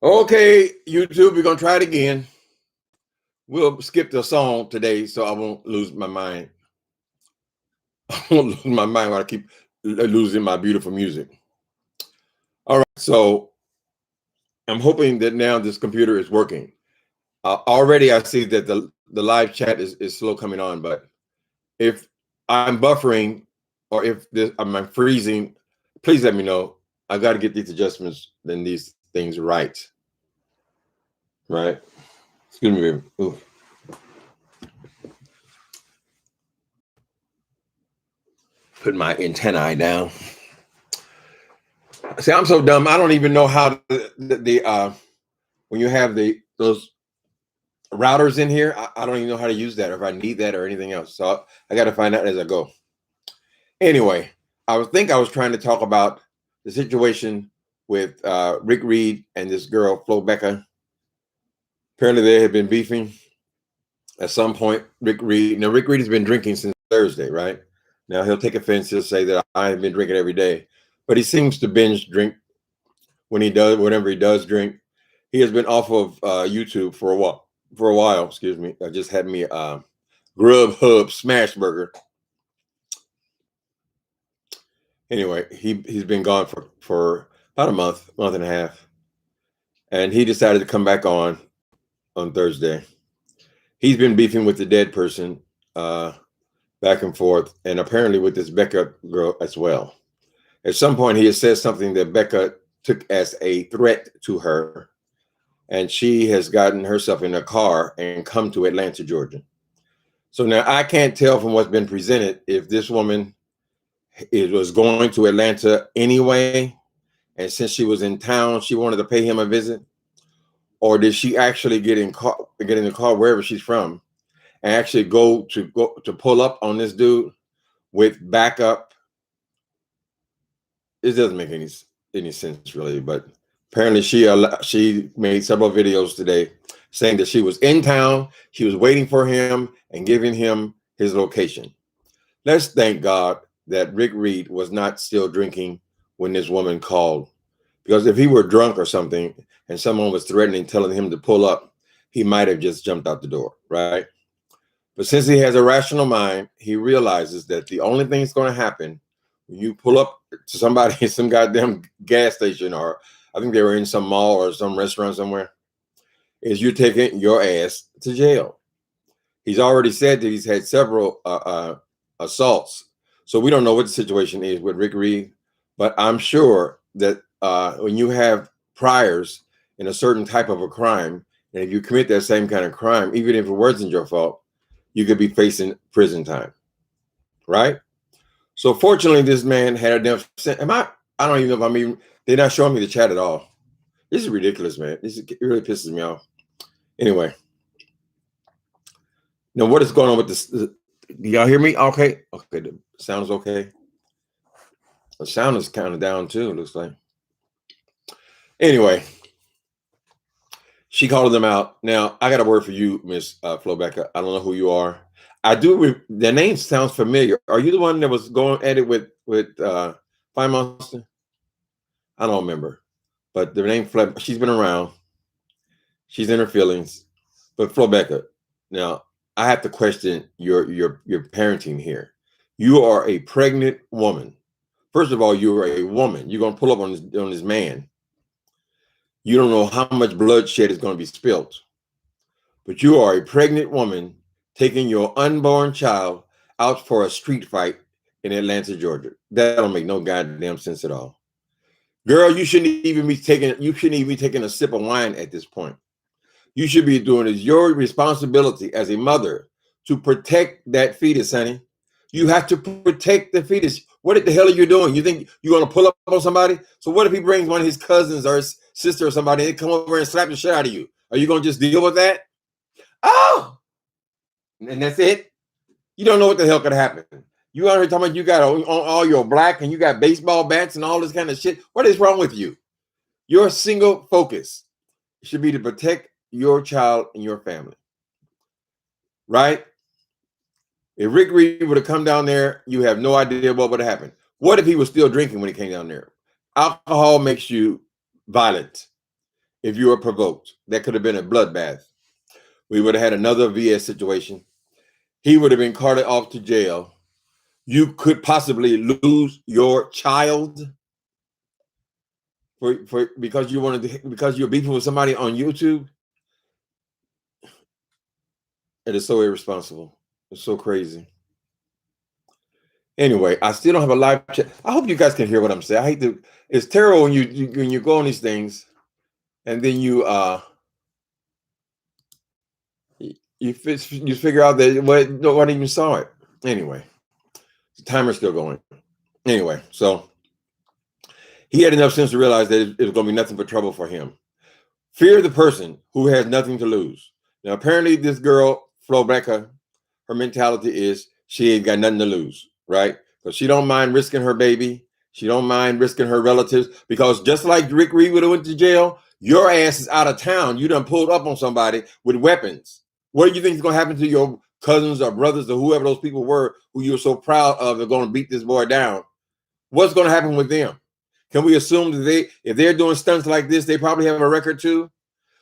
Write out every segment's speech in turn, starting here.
Okay, YouTube, we're gonna try it again. We'll skip the song today so I won't lose my mind. I won't lose my mind while I keep losing my beautiful music. All right, so I'm hoping that now this computer is working. Already I see that the live chat is slow coming on, but if I'm buffering or if I'm freezing, please let me know. I got to get these adjustments and these things right. Right? Excuse me, baby. Ooh. Put my antennae down. See, I'm so dumb. I don't even know how when you have those routers in here, I don't even know how to use that or if I need that or anything else. So I got to find out as I go. Anyway, I was trying to talk about the situation with Rick Reed and this girl Flo Becca. Apparently, they had been beefing at some point. Rick Reed has been drinking since Thursday, right? Now he'll take offense. He'll say that I have been drinking every day, but he seems to binge drink whenever he does drink. He has been off of YouTube for a while. Excuse me. I just had me Grubhub smash burger. Anyway, he's been gone for about a month and a half, and he decided to come back on Thursday. He's been beefing with the dead person back and forth, and apparently with this Becca girl as well. At some point, he has said something that Becca took as a threat to her, and she has gotten herself in a car and come to Atlanta, Georgia. So now I can't tell from what's been presented if this woman was going to Atlanta anyway, and since she was in town, she wanted to pay him a visit, or did she actually get in the car wherever she's from and actually go to pull up on this dude with backup? It doesn't make any sense really, but apparently she made several videos today saying that she was in town, she was waiting for him and giving him his location. Let's thank God that Rick Reed was not still drinking when this woman called, because if he were drunk or something and someone was threatening, telling him to pull up, he might have just jumped out the door, right? But since he has a rational mind, he realizes that the only thing that's going to happen when you pull up to somebody in some goddamn gas station, or I think they were in some mall or some restaurant somewhere, is you're taking your ass to jail. He's already said that he's had several assaults. So we don't know what the situation is with Rick Reed, but I'm sure that when you have priors in a certain type of a crime, and if you commit that same kind of crime, even if it wasn't your fault, you could be facing prison time, right? So fortunately, this man had a death sentence. I don't even know if I'm even. They're not showing me the chat at all. This is ridiculous, man. It really pisses me off. Anyway, now what is going on with this? Do y'all hear me? Okay, the sound is okay. The sound is kind of down too. It looks like. Anyway, she called them out. Now I got a word for you, Miss Flo Becca. I don't know who you are. I do. The name sounds familiar. Are you the one that was going at it with Fine Monster? I don't remember, but the name she's been around. She's in her feelings. But Flo Becca, now I have to question your parenting here. You are a pregnant woman. First of all, you are a woman. You're gonna pull up on this man. You don't know how much bloodshed is going to be spilt, but you are a pregnant woman taking your unborn child out for a street fight in Atlanta, Georgia. That don't make no goddamn sense at all. Girl, you shouldn't even be taking a sip of wine at this point. You should be doing is your responsibility as a mother to protect that fetus, honey. You have to protect the fetus. What the hell are you doing? You think you're going to pull up on somebody? So what if he brings one of his cousins or his sister or somebody and they come over and slap the shit out of you? Are you going to just deal with that? Oh, and that's it? You don't know what the hell could happen. You out here talking about you got all your black and you got baseball bats and all this kind of shit. What is wrong with you? Your single focus should be to protect your child and your family, right? If Rick Reed would have come down there, you have no idea what would have happened. What if he was still drinking when he came down there? Alcohol makes you violent. if you were provoked. That could have been a bloodbath. We would have had another VS situation. He would have been carted off to jail. You could possibly lose your child because because you're beefing with somebody on YouTube. It is so irresponsible. It's so crazy. Anyway, I still don't have a live chat. I hope you guys can hear what I'm saying. I hate to. It's terrible when you go on these things, and then you figure out that nobody even saw it. Anyway, the timer's still going. Anyway, so he had enough sense to realize that it was going to be nothing but trouble for him. Fear the person who has nothing to lose. Now, apparently, this girl, Flo Becca, her mentality is she ain't got nothing to lose, right? Because she don't mind risking her baby. She don't mind risking her relatives. Because just like Rick Reed would have went to jail, your ass is out of town. You done pulled up on somebody with weapons. What do you think is going to happen to your cousins or brothers or whoever those people were who you were so proud of are going to beat this boy down? What's going to happen with them? Can we assume that if they're doing stunts like this, they probably have a record too?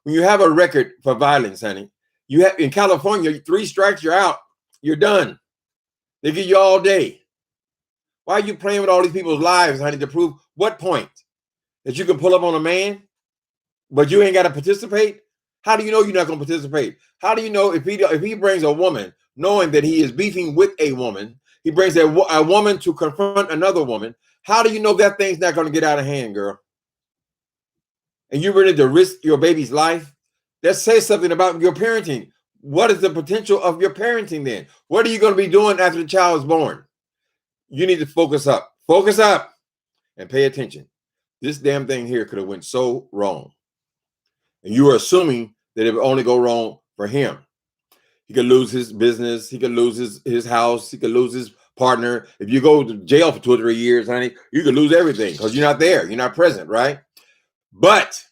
When you have a record for violence, honey, you have in California, 3 strikes, you're out. You're done. They give you all day. Why are you playing with all these people's lives, honey, to prove what point? That you can pull up on a man, but you ain't got to participate? How do you know you're not going to participate? How do you know if he brings a woman, knowing that he is beefing with a woman, he brings a woman to confront another woman, how do you know that thing's not going to get out of hand, girl? And you're ready to risk your baby's life? That says something about your parenting. What is the potential of your parenting then? What are you going to be doing after the child is born? You need to focus up. Focus up and pay attention. This damn thing here could have went so wrong. And you are assuming that it would only go wrong for him. He could lose his business. He could lose his house. He could lose his partner. If you go to jail for 2 or 3 years, honey, you could lose everything because you're not there. You're not present, right? But,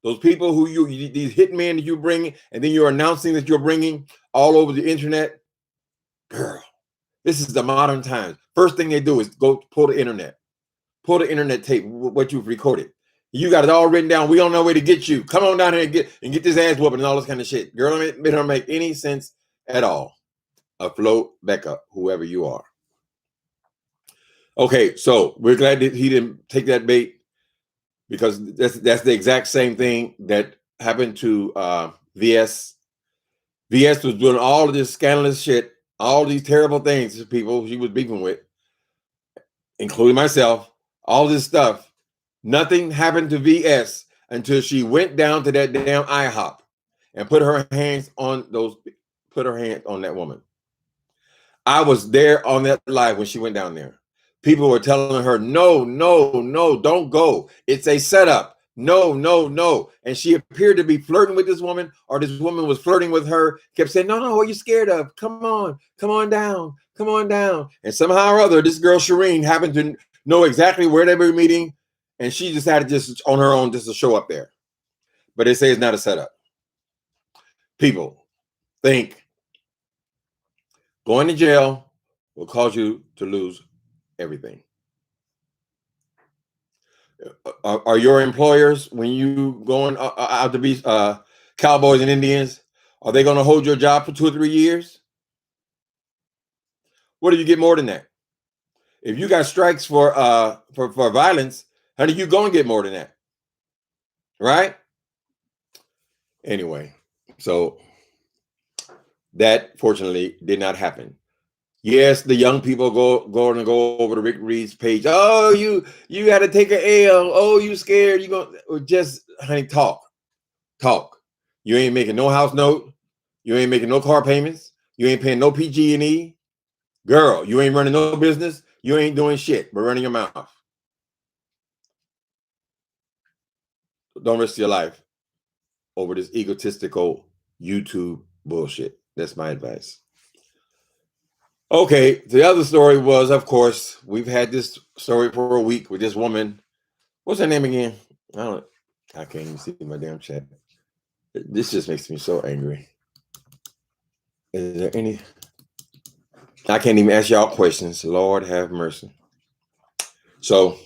those people who these hitmen that you bring, and then you're announcing that you're bringing all over the internet, girl, this is the modern times. First thing they do is go pull the internet tape, what you've recorded. You got it all written down. We don't know where to get you. Come on down here and get this ass whooping and all this kind of shit. Girl, it don't make any sense at all. Flo Becca, whoever you are. Okay, so we're glad that he didn't take that bait, because that's the exact same thing that happened to VS. VS was doing all of this scandalous shit, all these terrible things to people he was beefing with, including myself, all this stuff. Nothing happened to VS until she went down to that damn IHOP and put her hands on that woman. I was there on that live when she went down there. People were telling her, no, don't go. It's a setup. No. And she appeared to be flirting with this woman, or this woman was flirting with her, kept saying, no, what are you scared of? Come on down. And somehow or other, this girl, Shireen, happened to know exactly where they were meeting, and she decided just on her own just to show up there. But they say it's not a setup. People think going to jail will cause you to lose everything. Are your employers, when you going out to be cowboys and Indians, are they going to hold your job for 2 or 3 years? What do you get more than that? If you got strikes for violence, honey, you going to get more than that, right? Anyway, so that fortunately did not happen. Yes, the young people go over to Rick Reed's page. Oh, you got to take an L. Oh, you scared? You go just, honey, talk. You ain't making no house note. You ain't making no car payments. You ain't paying no PG&E. Girl, you ain't running no business. You ain't doing shit but running your mouth. Don't risk your life over this egotistical YouTube bullshit. That's my advice. Okay, the other story was, of course, we've had this story for a week with this woman. What's her name again? I can't even see my damn chat. This just makes me so angry. Is there any? I can't even ask y'all questions. Lord have mercy. So,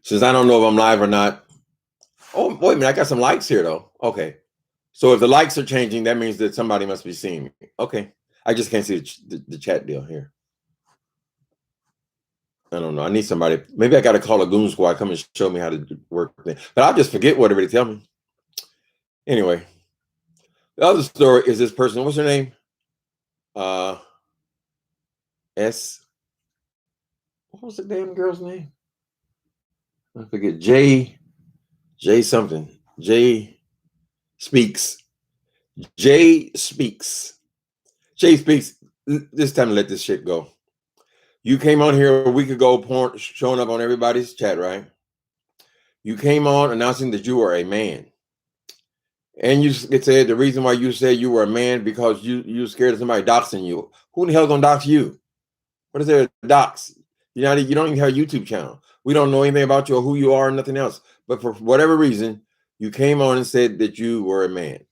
since I don't know if I'm live or not, Oh, wait a minute. I got some likes here, though. Okay. So if the likes are changing, that means that somebody must be seeing me. Okay. I just can't see the chat deal here. I don't know. I need somebody. Maybe I got to call a goon squad, come and show me how to work. But I'll just forget whatever they tell me. Anyway, the other story is this person. What's her name? Uh, S. What was the damn girl's name? I forget. J something. J speaks. J speaks. J speaks. This time to let this shit go. You came on here a week ago, showing up on everybody's chat, right? You came on announcing that you were a man. And you said the reason why you said you were a man because you scared of somebody doxing you. Who the hell gonna dox you? What is there to dox? You don't even have a YouTube channel. We don't know anything about you or who you are, nothing else. But for whatever reason, you came on and said that you were a man.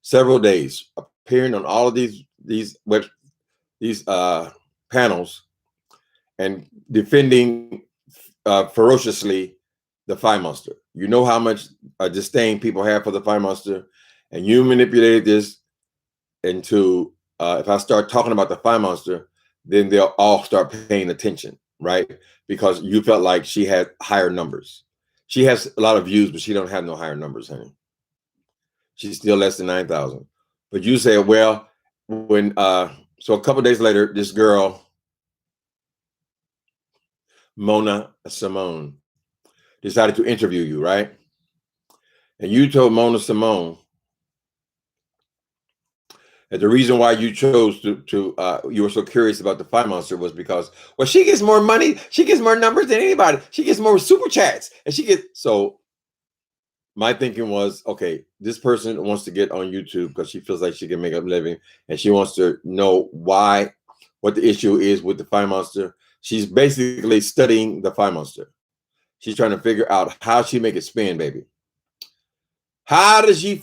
Several days, appearing on all of these panels and defending ferociously the Fire Monster. You know how much disdain people have for the Fire Monster, and you manipulated this into if I start talking about the Fire Monster, then they'll all start paying attention, right? Because you felt like she had higher numbers. She has a lot of views, but she don't have no higher numbers, honey. She's still less than 9,000. But you say, well, when so a couple days later, this girl, Mona Simone, decided to interview you, right? And you told Mona Simone that the reason why you chose to you were so curious about the Fire Monster was because, well, she gets more money, she gets more numbers than anybody, she gets more super chats, and she gets so. My thinking was, okay, this person wants to get on YouTube because she feels like she can make a living, and she wants to know what the issue is with the Fire Monster. She's basically studying the Fire Monster. She's trying to figure out how she make it spin, baby. How does she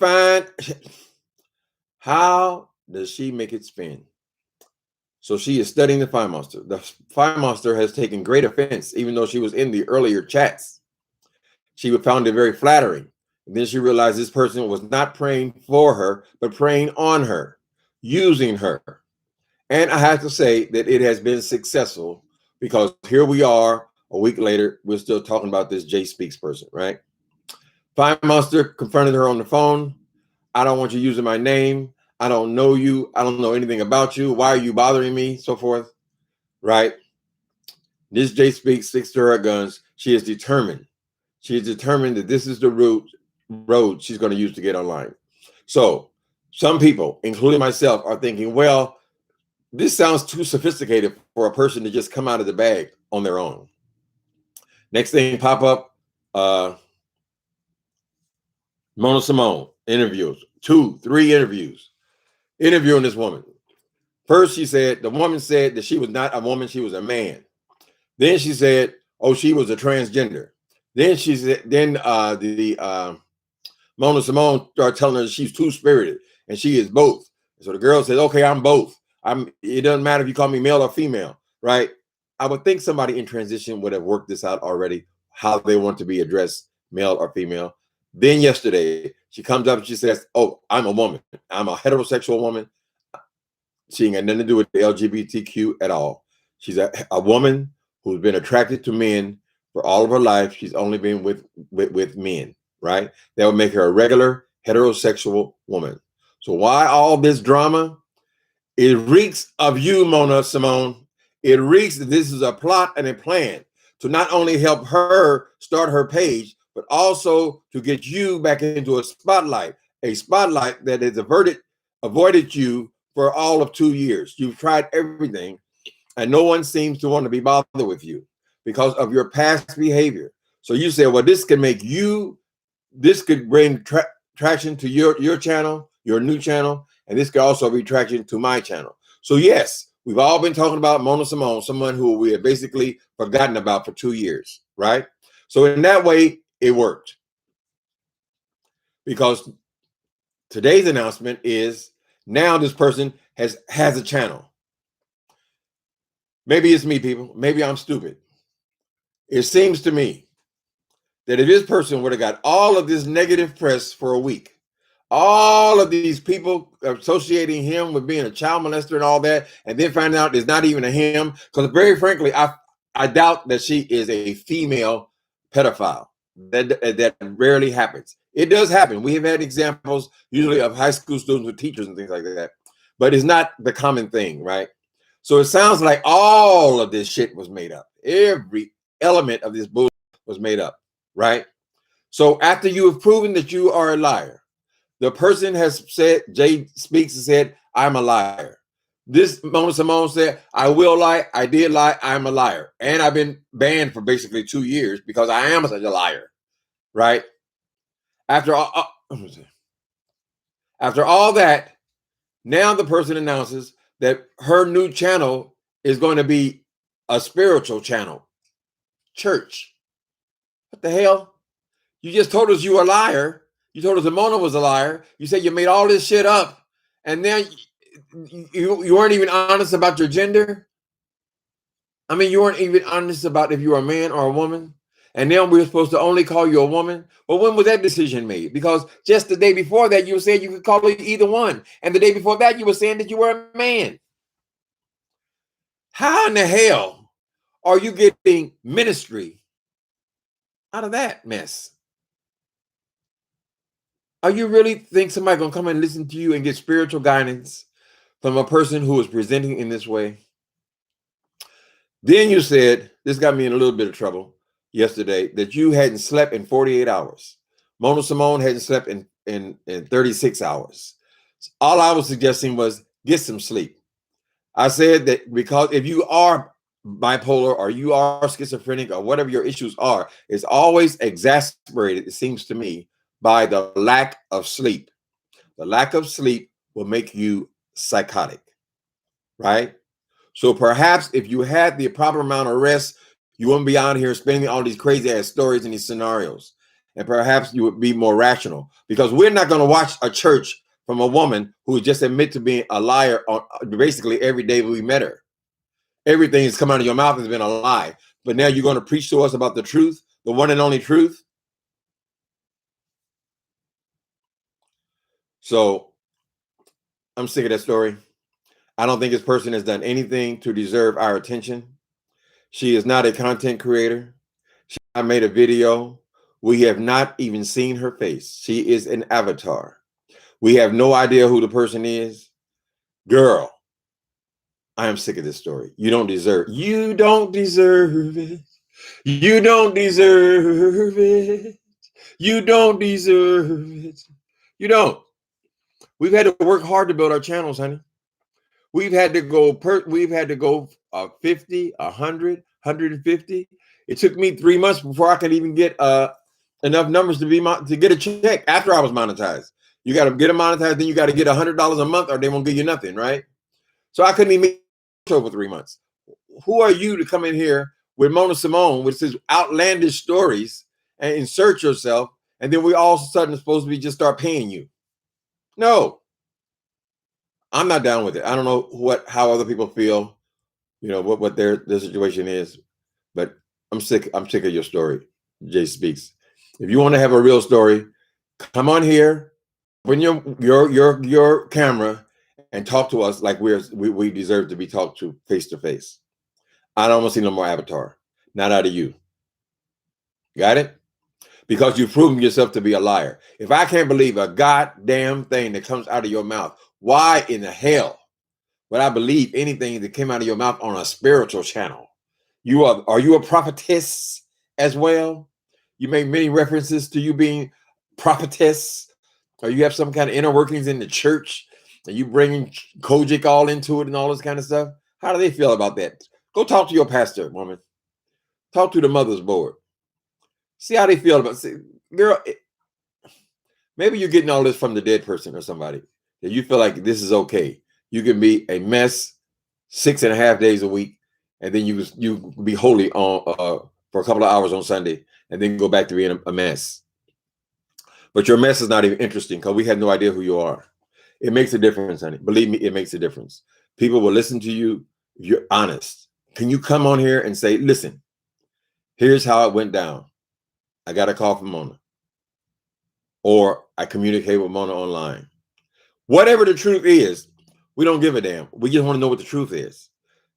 make it spin? So she is studying the Fire Monster. The Fire Monster has taken great offense, even though she was in the earlier chats. She found it very flattering. And then she realized this person was not praying for her, but praying on her, using her. And I have to say that it has been successful because here we are a week later, we're still talking about this Jay Speaks person, right? Fire Monster confronted her on the phone. I don't want you using my name. I don't know you. I don't know anything about you. Why are you bothering me? So forth, right? This Jay Speaks sticks to her guns. She is determined. She is determined that this is the road she's going to use to get online. So some people, including myself, are thinking, well, this sounds too sophisticated for a person to just come out of the bag on their own. Next thing pop up, Mona Simone interviews, 2, 3 interviews, interviewing this woman. First, the woman said that she was not a woman, she was a man. Then she said, oh, she was a transgender. Then she said, Mona Simone started telling her she's two-spirited and she is both. So the girl said, okay, I'm both. It doesn't matter if you call me male or female, right? I would think somebody in transition would have worked this out already, how they want to be addressed, male or female. Then yesterday, she comes up and she says, oh, I'm a woman. I'm a heterosexual woman. She ain't got nothing to do with the LGBTQ at all. She's a woman who's been attracted to men for all of her life. She's only been with men, right? That would make her a regular heterosexual woman. So why all this drama? It reeks of you, Mona Simone. It reeks that this is a plot and a plan to not only help her start her page, but also to get you back into a spotlight that has avoided you for all of 2 years. You've tried everything, and no one seems to want to be bothered with you because of your past behavior. So you say, well, this could bring traction to your channel, your new channel, and this could also be traction to my channel. So yes, we've all been talking about Mona Simone, someone who we have basically forgotten about for 2 years, right? So in that way, it worked. Because today's announcement is now this person has a channel. Maybe it's me, people. Maybe I'm stupid. It seems to me that if this person would have got all of this negative press for a week, all of these people associating him with being a child molester and all that, and then finding out it's not even a him, because very frankly, I doubt that she is a female pedophile. That rarely happens. It does happen. We have had examples usually of high school students with teachers and things like that, but it's not the common thing, right? So it sounds like all of this shit was made up. Every element of this bullshit was made up, right? So after you have proven that you are a liar, the person has said, Jay Speaks and said, I'm a liar. This Mona Simone said, I will lie, I did lie, I'm a liar. And I've been banned for basically 2 years because I am such a liar, right? After all that, now the person announces that her new channel is going to be a spiritual channel. Church. What the hell? You just told us you were a liar. You told us that Mona was a liar. You said you made all this shit up. And now you weren't even honest about your gender. I mean, you weren't even honest about if you were a man or a woman. And now we're supposed to only call you a woman. Well, when was that decision made? Because just the day before that, you said you could call it either one. And the day before that, you were saying that you were a man. How in the hell are you getting ministry out of that mess? Are you really think somebody gonna come and listen to you and get spiritual guidance from a person who is presenting in this way? Then you said, this got me in a little bit of trouble yesterday, that you hadn't slept in 48 hours. Mona Simone hadn't slept in 36 hours. All I was suggesting was get some sleep. I said that because if you are bipolar or you are schizophrenic or whatever your issues are, it's always exacerbated, it seems to me, by the lack of sleep. The lack of sleep will make you psychotic, right? So perhaps if you had the proper amount of rest, you wouldn't be out here spinning all these crazy ass stories and these scenarios. And perhaps you would be more rational, because we're not going to watch a church from a woman who just admit to being a liar on basically every day we met her. Everything that's come out of your mouth has been a lie. But now you're going to preach to us about the truth, the one and only truth. So I'm sick of that story. I don't think this person has done anything to deserve our attention. She is not a content creator. I made a video. We have not even seen her face. She is an avatar. We have no idea who the person is. Girl, I am sick of this story. You don't deserve it. You don't deserve it. You don't deserve it. You don't deserve it. You don't. We've had to work hard to build our channels, honey. We've had to go 50, 100, 150. It took me 3 months before I could even get enough numbers to get a check after I was monetized. You got to get it monetized, then you got to get $100 a month or they won't give you nothing, right? So I couldn't even show for 3 months. Who are you to come in here with Mona Simone with his outlandish stories and insert yourself, and then we all of a sudden supposed to be just start paying you? No, I'm not down with it. I don't know how other people feel, what their situation is, but I'm sick of your story. Jay Speaks. If you want to have a real story, come on here, open your camera and talk to us like we deserve to be talked to face. I don't want to see no more avatar. Not out of you. Got it? Because you've proven yourself to be a liar. If I can't believe a goddamn thing that comes out of your mouth, why in the hell would I believe anything that came out of your mouth on a spiritual channel? Are you a prophetess as well? You make many references to you being prophetess, or you have some kind of inner workings in the church, and you bringing Kojic all into it and all this kind of stuff. How do they feel about that? Go talk to your pastor, woman. Talk to the mother's board. See how they feel about it. Girl, maybe you're getting all this from the dead person or somebody that you feel like this is okay. You can be a mess 6.5 days a week, and then you be holy on for a couple of hours on Sunday, and then go back to being a mess. But your mess is not even interesting because we have no idea who you are. It makes a difference, honey. Believe me, it makes a difference. People will listen to you if you're honest. Can you come on here and say, listen, here's how it went down. I got a call from Mona, or I communicate with Mona online. Whatever the truth is, we don't give a damn. We just want to know what the truth is.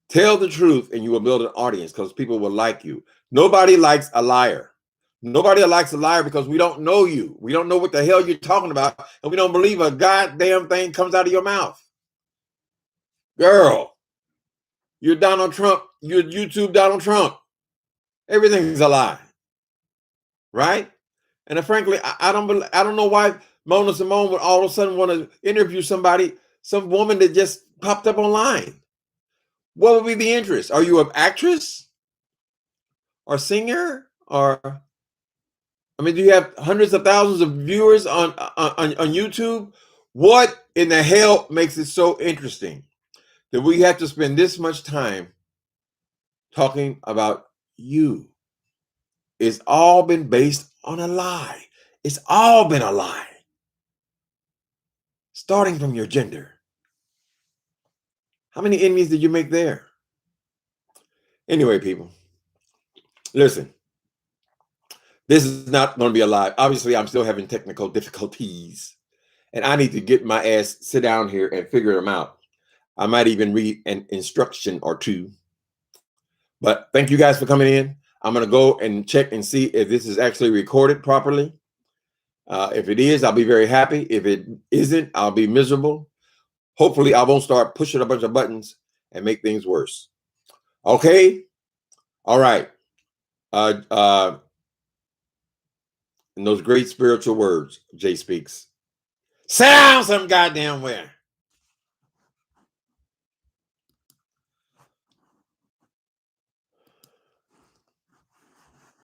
Tell the truth and you will build an audience because people will like you. Nobody likes a liar. Nobody likes a liar because we don't know you. We don't know what the hell you're talking about, and we don't believe a goddamn thing comes out of your mouth. Girl, you're Donald Trump. You're YouTube Donald Trump. Everything's a lie, right? And frankly, I don't know why Mona Simone would all of a sudden want to interview somebody, some woman that just popped up online. What would be the interest? Are you an actress or singer, or I mean, do you have hundreds of thousands of viewers on YouTube? What in the hell makes it so interesting that we have to spend this much time talking about you? It's all been based on a lie. It's all been a lie. Starting from your gender. How many enemies did you make there? Anyway, people, listen. This is not going to be a lie. Obviously, I'm still having technical difficulties, and I need to get my ass, sit down here and figure them out. I might even read an instruction or two. But thank you guys for coming in. I'm going to go and check and see if this is actually recorded properly. If it is, I'll be very happy. If it isn't, I'll be miserable. Hopefully, I won't start pushing a bunch of buttons and make things worse. Okay? All right. And those great spiritual words, Jay speaks. Sit down some goddamn where.